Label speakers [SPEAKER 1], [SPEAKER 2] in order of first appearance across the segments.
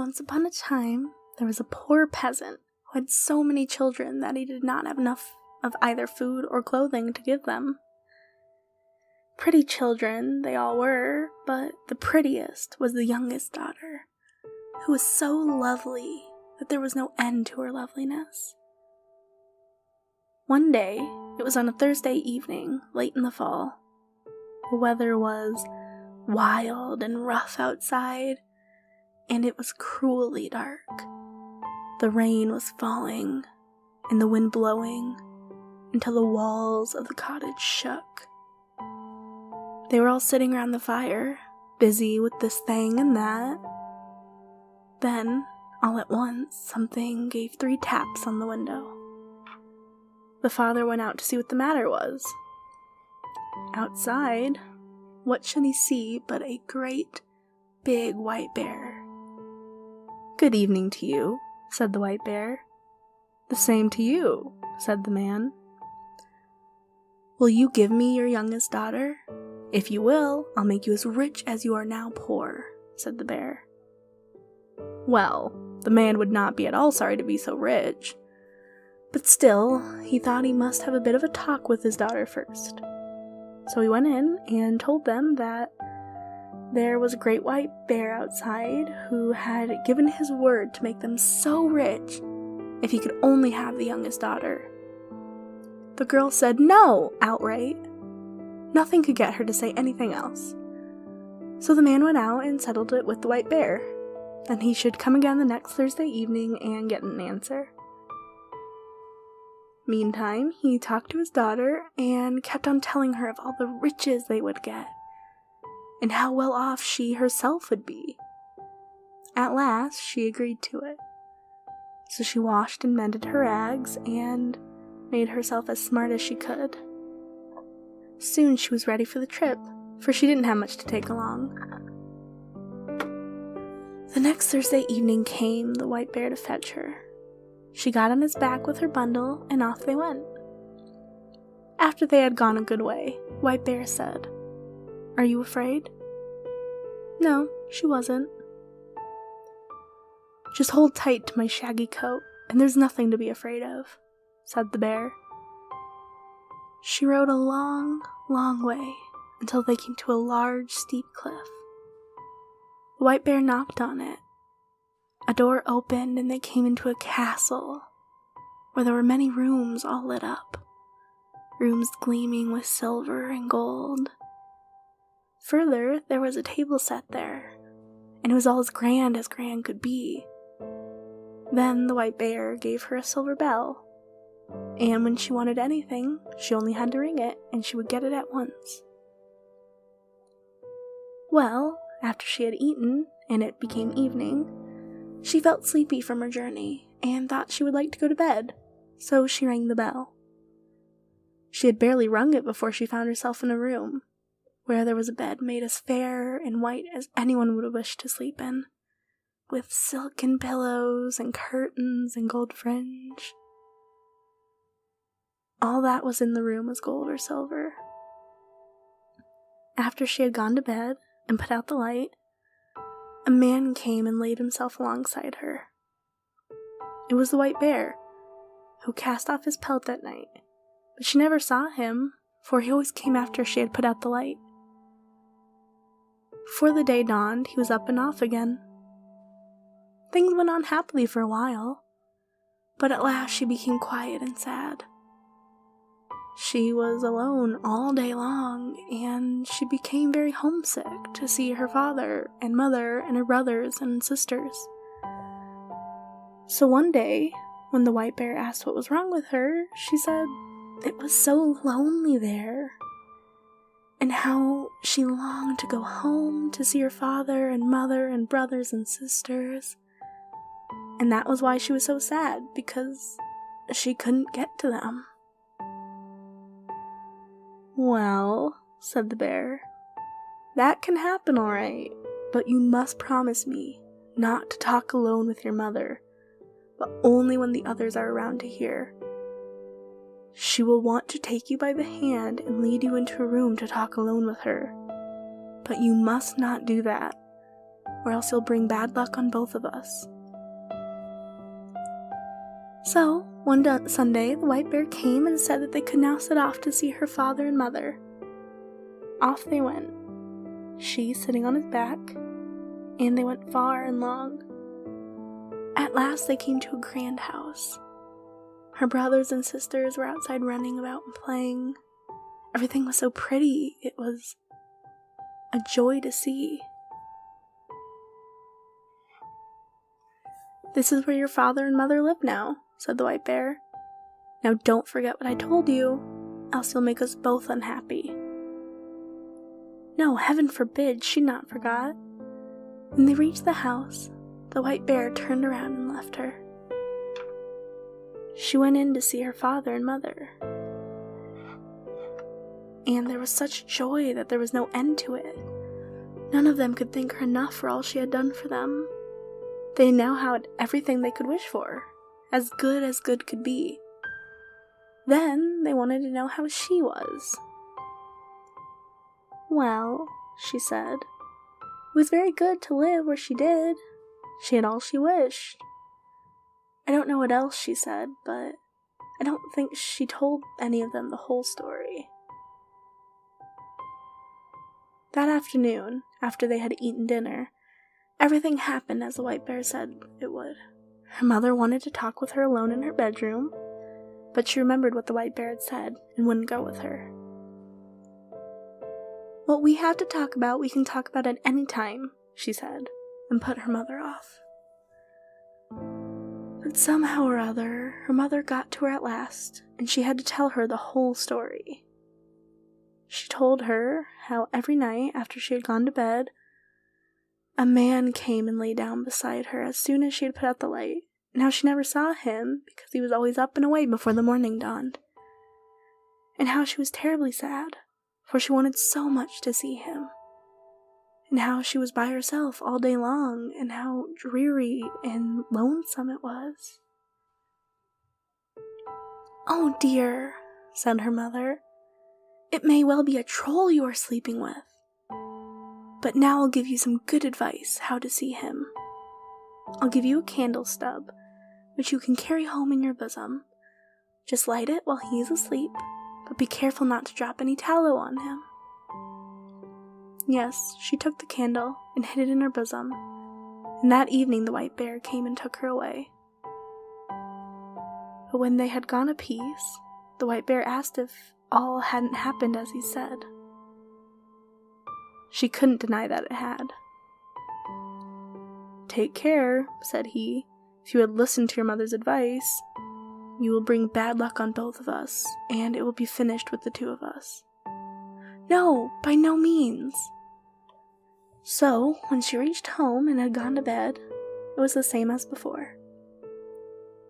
[SPEAKER 1] Once upon a time, there was a poor peasant who had so many children that he did not have enough of either food or clothing to give them. Pretty children they all were, but the prettiest was the youngest daughter, who was so lovely that there was no end to her loveliness. One day, it was on a Thursday evening, late in the fall. The weather was wild and rough outside, and it was cruelly dark. The rain was falling, and the wind blowing, until the walls of the cottage shook. They were all sitting around the fire, busy with this thing and that. Then, all at once, something gave 3 taps on the window. The father went out to see what the matter was. Outside, what should he see but a great, big white bear? "Good evening to you," said the white bear. "The same to you," said the man. "Will you give me your youngest daughter? If you will, I'll make you as rich as you are now poor," said the bear. Well, the man would not be at all sorry to be so rich, but still, he thought he must have a bit of a talk with his daughter first. So he went in and told them that there was a great white bear outside who had given his word to make them so rich if he could only have the youngest daughter. The girl said no outright. Nothing could get her to say anything else. So the man went out and settled it with the white bear, and he should come again the next Thursday evening and get an answer. Meantime, he talked to his daughter and kept on telling her of all the riches they would get, and how well off she herself would be. At last, she agreed to it. So she washed and mended her rags and made herself as smart as she could. Soon she was ready for the trip, for she didn't have much to take along. The next Thursday evening came the white bear to fetch her. She got on his back with her bundle, and off they went. After they had gone a good way, White Bear said, "Are you afraid?" No, she wasn't. "Just hold tight to my shaggy coat, and there's nothing to be afraid of," said the bear. She rode a long, long way until they came to a large, steep cliff. The white bear knocked on it. A door opened and they came into a castle where there were many rooms all lit up, rooms gleaming with silver and gold. Further, there was a table set there, and it was all as grand could be. Then the white bear gave her a silver bell, and when she wanted anything, she only had to ring it, and she would get it at once. Well, after she had eaten, and it became evening, she felt sleepy from her journey, and thought she would like to go to bed, so she rang the bell. She had barely rung it before she found herself in a room, where there was a bed made as fair and white as anyone would wish to sleep in, with silken pillows and curtains and gold fringe. All that was in the room was gold or silver. After she had gone to bed and put out the light, a man came and laid himself alongside her. It was the white bear, who cast off his pelt that night, but she never saw him, for he always came after she had put out the light. Before the day dawned, he was up and off again. Things went on happily for a while, but at last she became quiet and sad. She was alone all day long, and she became very homesick to see her father and mother and her brothers and sisters. So one day, when the white bear asked what was wrong with her, she said it was so lonely there, and how she longed to go home to see her father and mother and brothers and sisters. And that was why she was so sad, because she couldn't get to them. "Well," said the bear, "that can happen all right, but you must promise me not to talk alone with your mother, but only when the others are around to hear. She will want to take you by the hand and lead you into a room to talk alone with her, but you must not do that. or else you'll bring bad luck on both of us." So, one Sunday, the white bear came and said that they could now set off to see her father and mother. Off they went, she sitting on his back, and they went far and long. At last they came to a grand house. Her brothers and sisters were outside running about and playing. Everything was so pretty, it was a joy to see. "This is where your father and mother live now," said the white bear. "Now don't forget what I told you, else you'll make us both unhappy." "No, heaven forbid, she not forgot." When they reached the house, the white bear turned around and left her. She went in to see her father and mother, and there was such joy that there was no end to it. None of them could thank her enough for all she had done for them. They now had everything they could wish for, as good could be. Then they wanted to know how she was. "Well," she said, "it was very good to live where she did. She had all she wished." I don't know what else she said, but I don't think she told any of them the whole story. That afternoon, after they had eaten dinner, everything happened as the white bear said it would. Her mother wanted to talk with her alone in her bedroom, but she remembered what the white bear had said and wouldn't go with her. "What we have to talk about, we can talk about at any time," she said, and put her mother off. But somehow or other, her mother got to her at last, and she had to tell her the whole story. She told her how every night after she had gone to bed, a man came and lay down beside her as soon as she had put out the light, and how she never saw him because he was always up and away before the morning dawned, and how she was terribly sad, for she wanted so much to see him, and how she was by herself all day long, and how dreary and lonesome it was. "Oh dear," said her mother, "it may well be a troll you are sleeping with. But now I'll give you some good advice how to see him. I'll give you a candle stub, which you can carry home in your bosom. Just light it while he is asleep, but be careful not to drop any tallow on him." Yes, she took the candle and hid it in her bosom, and that evening the white bear came and took her away. But when they had gone a piece, the white bear asked if all hadn't happened as he said. She couldn't deny that it had. "Take care," said he. "If you had listened to your mother's advice, you will bring bad luck on both of us, and it will be finished with the two of us." "No, by no means." So, when she reached home and had gone to bed, it was the same as before.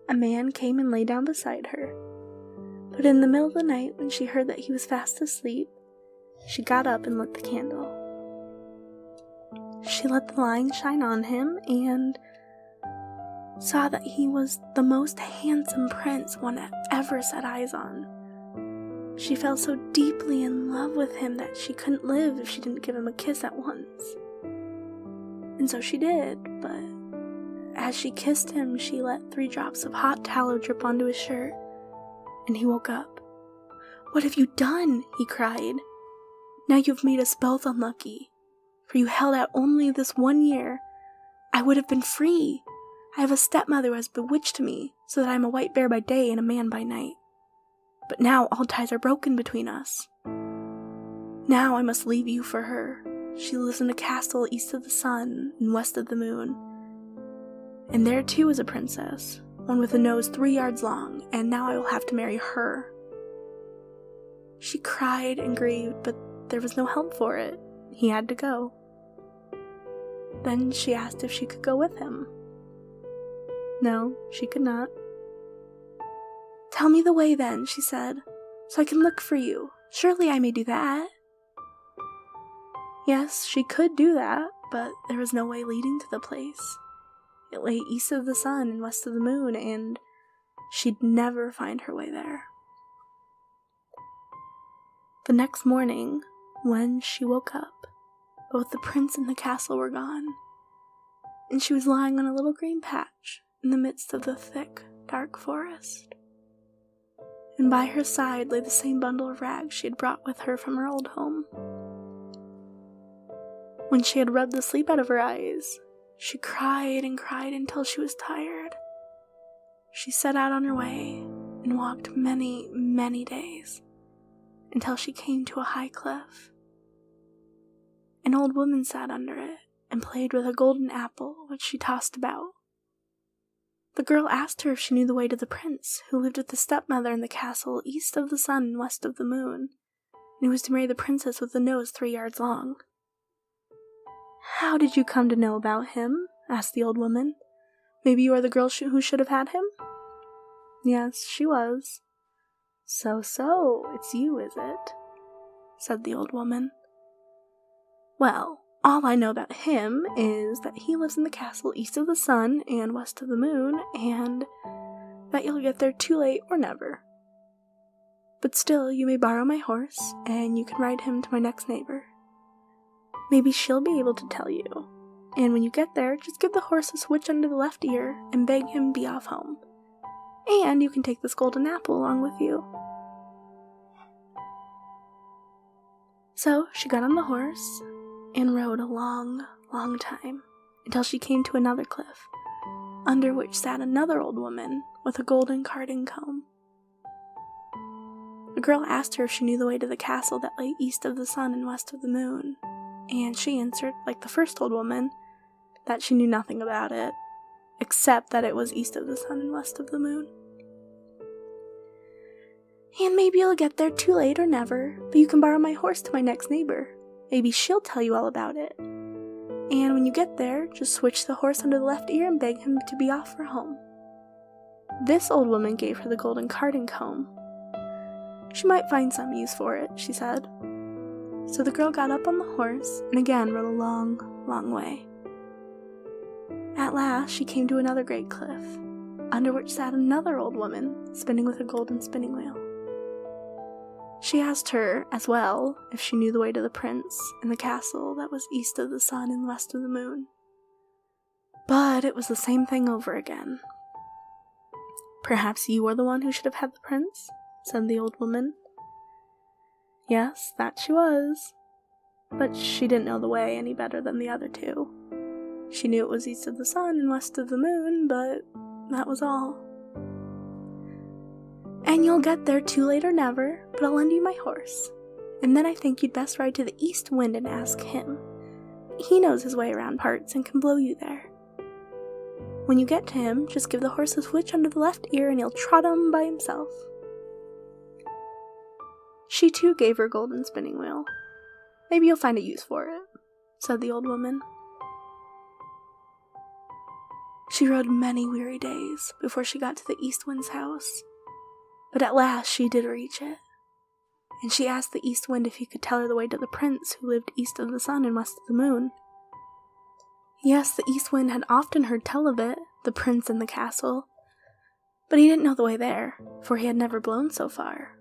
[SPEAKER 1] A man came and lay down beside her, but in the middle of the night, when she heard that he was fast asleep, she got up and lit the candle. She let the light shine on him and saw that he was the most handsome prince one had ever set eyes on. She fell so deeply in love with him that she couldn't live if she didn't give him a kiss at once. And so she did, but as she kissed him, she let 3 drops of hot tallow drip onto his shirt, and he woke up. "What have you done?" he cried. "Now you've made us both unlucky, for you held out only this 1 year. I would have been free. I have a stepmother who has bewitched me, so that I am a white bear by day and a man by night. But now all ties are broken between us. Now I must leave you for her. She lives in a castle east of the sun and west of the moon. And there too is a princess, one with a nose 3 yards long, and now I will have to marry her." She cried and grieved, but there was no help for it. He had to go. Then she asked if she could go with him. No, she could not. "Tell me the way then," she said, "so I can look for you. Surely I may do that." Yes, she could do that, but there was no way leading to the place. It lay east of the sun and west of the moon, and she'd never find her way there. The next morning, when she woke up, both the prince and the castle were gone, and she was lying on a little green patch in the midst of the thick, dark forest. And by her side lay the same bundle of rags she had brought with her from her old home. When she had rubbed the sleep out of her eyes, she cried and cried until she was tired. She set out on her way and walked many, many days until she came to a high cliff. An old woman sat under it and played with a golden apple which she tossed about. The girl asked her if she knew the way to the prince who lived with the stepmother in the castle east of the sun and west of the moon, and who was to marry the princess with the nose 3 yards long. "How did you come to know about him?" asked the old woman. "Maybe you are the girl who should have had him?" "Yes, she was." So, it's you, is it?" said the old woman. "Well, all I know about him is that he lives in the castle east of the sun and west of the moon, and that you'll get there too late or never. But still, you may borrow my horse, and you can ride him to my next neighbor. Maybe she'll be able to tell you. And when you get there, just give the horse a switch under the left ear and beg him be off home. And you can take this golden apple along with you." So she got on the horse and rode a long, long time until she came to another cliff, under which sat another old woman with a golden carding comb. The girl asked her if she knew the way to the castle that lay east of the sun and west of the moon, and she answered, like the first old woman, that she knew nothing about it, except that it was east of the sun and west of the moon. "And maybe you'll get there too late or never, but you can borrow my horse to my next neighbor. Maybe she'll tell you all about it. And when you get there, just switch the horse under the left ear and beg him to be off for home." This old woman gave her the golden carding comb. She might find some use for it, she said. So the girl got up on the horse and again rode a long, long way. At last she came to another great cliff, under which sat another old woman spinning with a golden spinning wheel. She asked her, as well, if she knew the way to the prince in the castle that was east of the sun and west of the moon. But it was the same thing over again. "Perhaps you are the one who should have had the prince?" said the old woman. Yes, that she was. But she didn't know the way any better than the other two. She knew it was east of the sun and west of the moon, but that was all. "And you'll get there too late or never, but I'll lend you my horse. And then I think you'd best ride to the east wind and ask him. He knows his way around parts and can blow you there. When you get to him, just give the horse a switch under the left ear and he'll trot on by himself." She too gave her golden spinning wheel. "Maybe you'll find a use for it," said the old woman. She rode many weary days before she got to the east wind's house. But at last she did reach it, and she asked the east wind if he could tell her the way to the prince who lived east of the sun and west of the moon. Yes, the east wind had often heard tell of it, the prince in the castle, but he didn't know the way there, for he had never blown so far.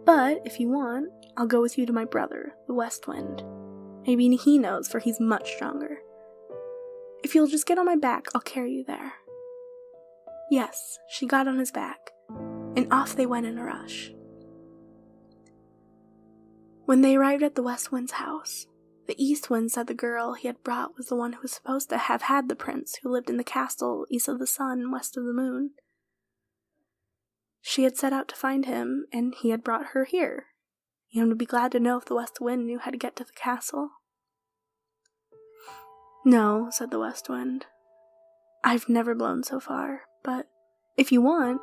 [SPEAKER 1] "But if you want, I'll go with you to my brother, the west wind. Maybe he knows, for he's much stronger. If you'll just get on my back, I'll carry you there." Yes, she got on his back, and off they went in a rush. When they arrived at the west wind's house, the east wind said the girl he had brought was the one who was supposed to have had the prince who lived in the castle east of the sun and west of the moon. She had set out to find him, and he had brought her here, and would be glad to know if the west wind knew how to get to the castle. "No," said the west wind. "I've never blown so far, but if you want,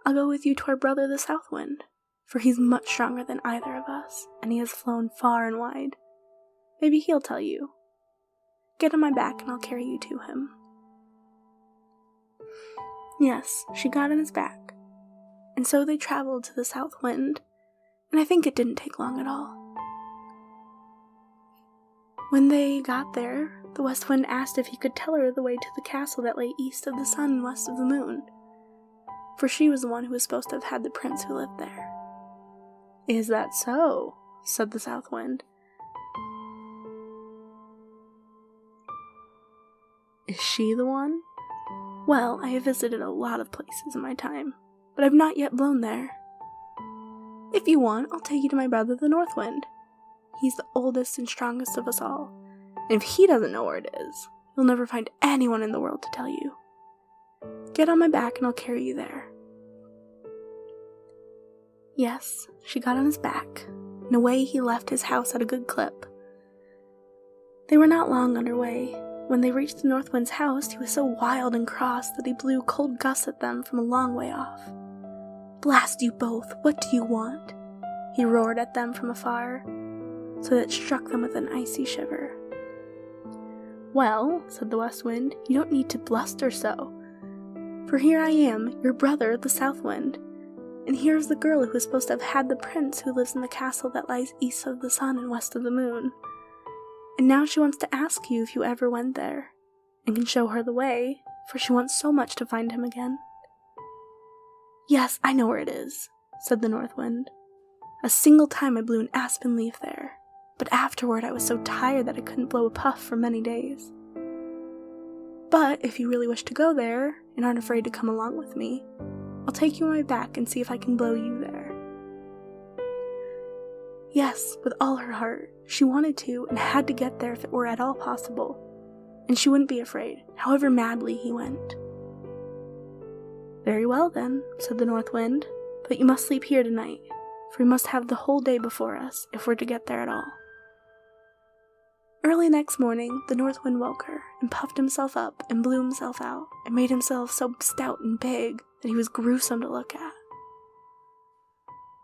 [SPEAKER 1] I'll go with you to our brother the south wind, for he's much stronger than either of us, and he has flown far and wide. Maybe he'll tell you. Get on my back and I'll carry you to him." Yes, she got on his back, and so they traveled to the south wind, and I think it didn't take long at all. When they got there, the west wind asked if he could tell her the way to the castle that lay east of the sun and west of the moon, for she was the one who was supposed to have had the prince who lived there. "Is that so?" said the south wind. Is she the one? Well, I have visited a lot of places in my time, but I've not yet blown there. If you want, I'll take you to my brother the North Wind. He's the oldest and strongest of us all, and if he doesn't know where it is, you'll never find anyone in the world to tell you. Get on my back and I'll carry you there. Yes, she got on his back, and away he left his house at a good clip. They were not long underway. When they reached the North Wind's house, he was so wild and cross that he blew cold gusts at them from a long way off. "Blast you both, what do you want?" he roared at them from afar, so that it struck them with an icy shiver. "Well," said the West Wind, "you don't need to bluster so. For here I am, your brother, the South Wind, and here is the girl who is supposed to have had the prince who lives in the castle that lies east of the sun and west of the moon. And now she wants to ask you if you ever went there, and can show her the way, for she wants so much to find him again." "Yes, I know where it is," said the North Wind. "A single time I blew an aspen leaf there, but afterward I was so tired that I couldn't blow a puff for many days. But if you really wish to go there, and aren't afraid to come along with me, I'll take you on my back and see if I can blow you there." Yes, with all her heart, she wanted to and had to get there if it were at all possible, and she wouldn't be afraid, however madly he went. "Very well then," said the North Wind, "but you must sleep here tonight, for we must have the whole day before us if we're to get there at all." Early next morning, the North Wind woke her, and puffed himself up, and blew himself out, and made himself so stout and big that he was gruesome to look at.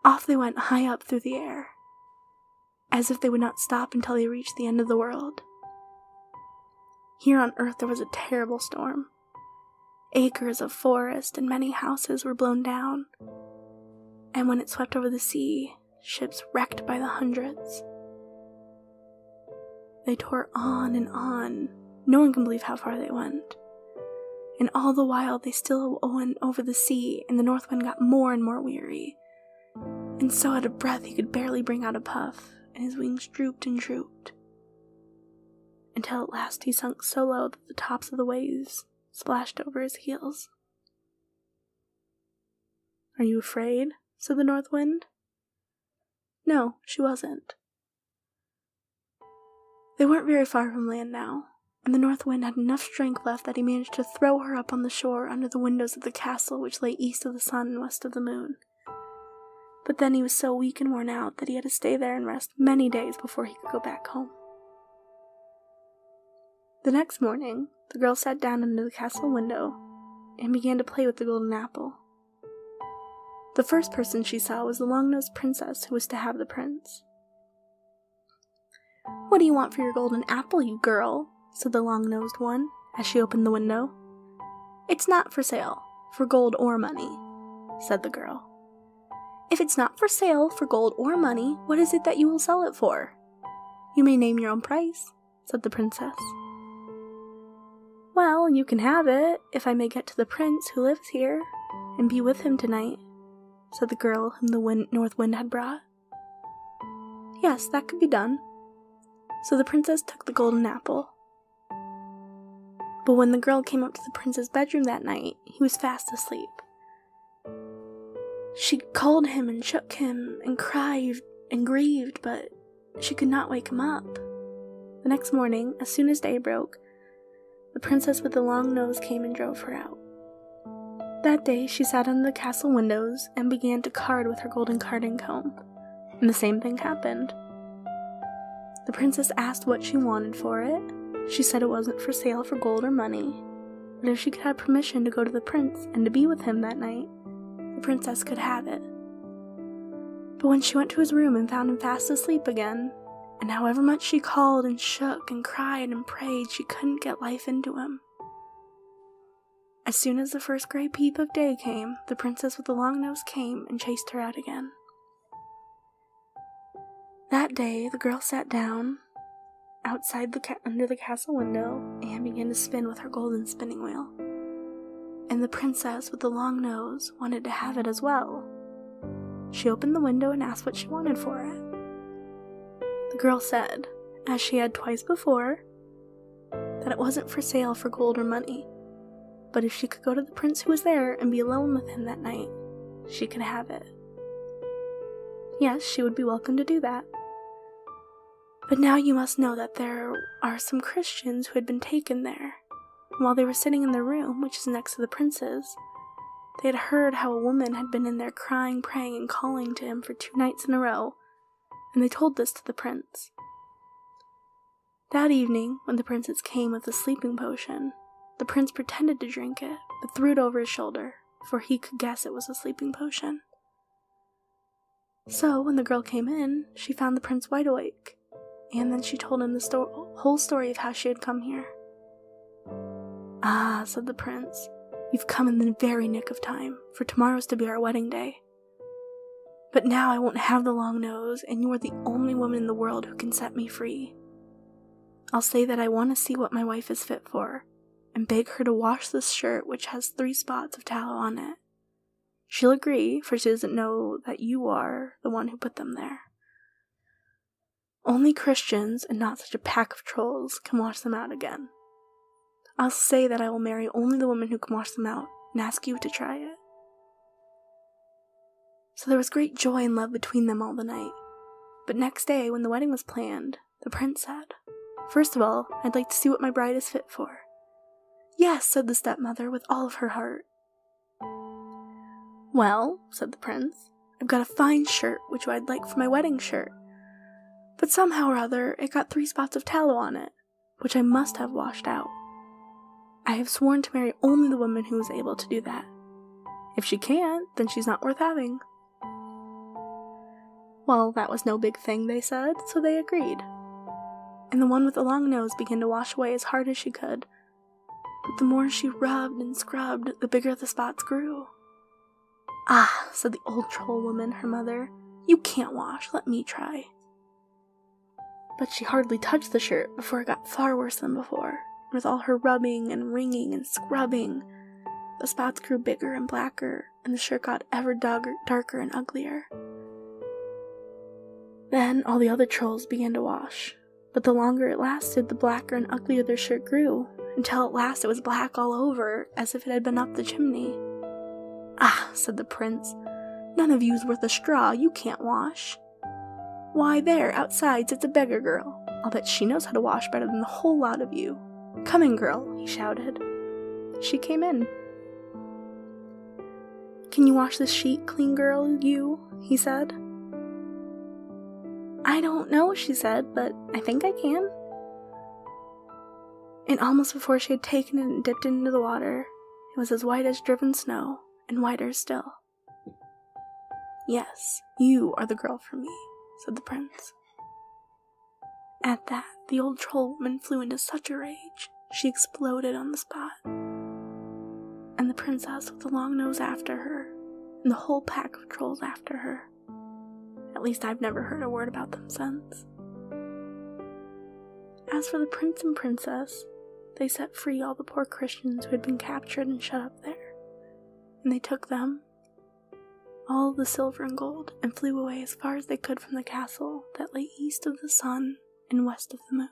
[SPEAKER 1] Off they went high up through the air, as if they would not stop until they reached the end of the world. Here on earth there was a terrible storm. Acres of forest and many houses were blown down, and when it swept over the sea, ships wrecked by the hundreds. They tore on and on. No one can believe how far they went. And all the while they still went over the sea, and the North Wind got more and more weary, and so out of breath he could barely bring out a puff, and his wings drooped and drooped, until at last he sunk so low that the tops of the waves splashed over his heels. "Are you afraid?" said the North Wind. No, she wasn't. They weren't very far from land now, and the North Wind had enough strength left that he managed to throw her up on the shore under the windows of the castle which lay east of the sun and west of the moon. But then he was so weak and worn out that he had to stay there and rest many days before he could go back home. The next morning, the girl sat down under the castle window and began to play with the golden apple. The first person she saw was the long-nosed princess who was to have the prince. "What do you want for your golden apple, you girl?" said the long-nosed one, as she opened the window. "It's not for sale, for gold or money," said the girl. "If it's not for sale for gold or money, what is it that you will sell it for?" "You may name your own price," said the princess. "Well, you can have it, if I may get to the prince who lives here, and be with him tonight," said the girl whom the North Wind had brought. Yes, that could be done. So the princess took the golden apple. But when the girl came up to the prince's bedroom that night, he was fast asleep. She called him and shook him and cried and grieved, but she could not wake him up. The next morning, as soon as day broke, the princess with the long nose came and drove her out. That day she sat under the castle windows and began to card with her golden carding comb, and the same thing happened. The princess asked what she wanted for it. She said it wasn't for sale for gold or money, but if she could have permission to go to the prince and to be with him that night, the princess could have it. But when she went to his room and found him fast asleep again, and however much she called and shook and cried and prayed, she couldn't get life into him. As soon as the first gray peep of day came, the princess with the long nose came and chased her out again. That day, the girl sat down outside under the castle window and began to spin with her golden spinning wheel. And the princess with the long nose wanted to have it as well. She opened the window and asked what she wanted for it. The girl said, as she had twice before, that that it wasn't for sale for gold or money, but if she could go to the prince who was there and be alone with him that night, she could have it. Yes, she would be welcome to do that. But now you must know that there are some Christians who had been taken there. While they were sitting in their room, which is next to the prince's, they had heard how a woman had been in there crying, praying, and calling to him for 2 nights in a row, and they told this to the prince. That evening, when the princess came with the sleeping potion, the prince pretended to drink it, but threw it over his shoulder, for he could guess it was a sleeping potion. So, when the girl came in, she found the prince wide awake, and then she told him the whole story of how she had come here. "Ah," said the prince, "you've come in the very nick of time, for tomorrow's to be our wedding day. But now I won't have the long nose, and you are the only woman in the world who can set me free. I'll say that I want to see what my wife is fit for, and beg her to wash this shirt which has 3 spots of tallow on it. She'll agree, for she doesn't know that you are the one who put them there. Only Christians, and not such a pack of trolls, can wash them out again. I'll say that I will marry only the woman who can wash them out, and ask you to try it." So there was great joy and love between them all the night. But next day, when the wedding was planned, the prince said, "First of all, I'd like to see what my bride is fit for." "Yes," said the stepmother with all of her heart. "Well," said the prince, "I've got a fine shirt which I'd like for my wedding shirt. But somehow or other it got 3 spots of tallow on it, which I must have washed out. I have sworn to marry only the woman who is able to do that. If she can't, then she's not worth having." Well, that was no big thing, they said, so they agreed. And the one with the long nose began to wash away as hard as she could. But the more she rubbed and scrubbed, the bigger the spots grew. "Ah," said the old troll woman, her mother, "you can't wash, let me try." But she hardly touched the shirt before it got far worse than before. With all her rubbing and wringing and scrubbing, the spots grew bigger and blacker, and the shirt got ever darker and uglier. Then all the other trolls began to wash, but the longer it lasted, the blacker and uglier their shirt grew, until at last it was black all over, as if it had been up the chimney. "Ah," said the prince, "none of you's worth a straw, you can't wash. Why, there, outside sits a beggar girl. I'll bet she knows how to wash better than the whole lot of you. Come in, girl," he shouted. She came in. "Can you wash this sheet clean, girl, you?" he said. "I don't know," she said, "but I think I can." And almost before she had taken it and dipped it into the water, it was as white as driven snow, and whiter still. "Yes, you are the girl for me," said the prince. At that, the old troll woman flew into such a rage, she exploded on the spot. And the princess with the long nose after her, and the whole pack of trolls after her. At least I've never heard a word about them since. As for the prince and princess, they set free all the poor Christians who had been captured and shut up there. And they took them, all the silver and gold, and flew away as far as they could from the castle that lay east of the sun and west of the moon.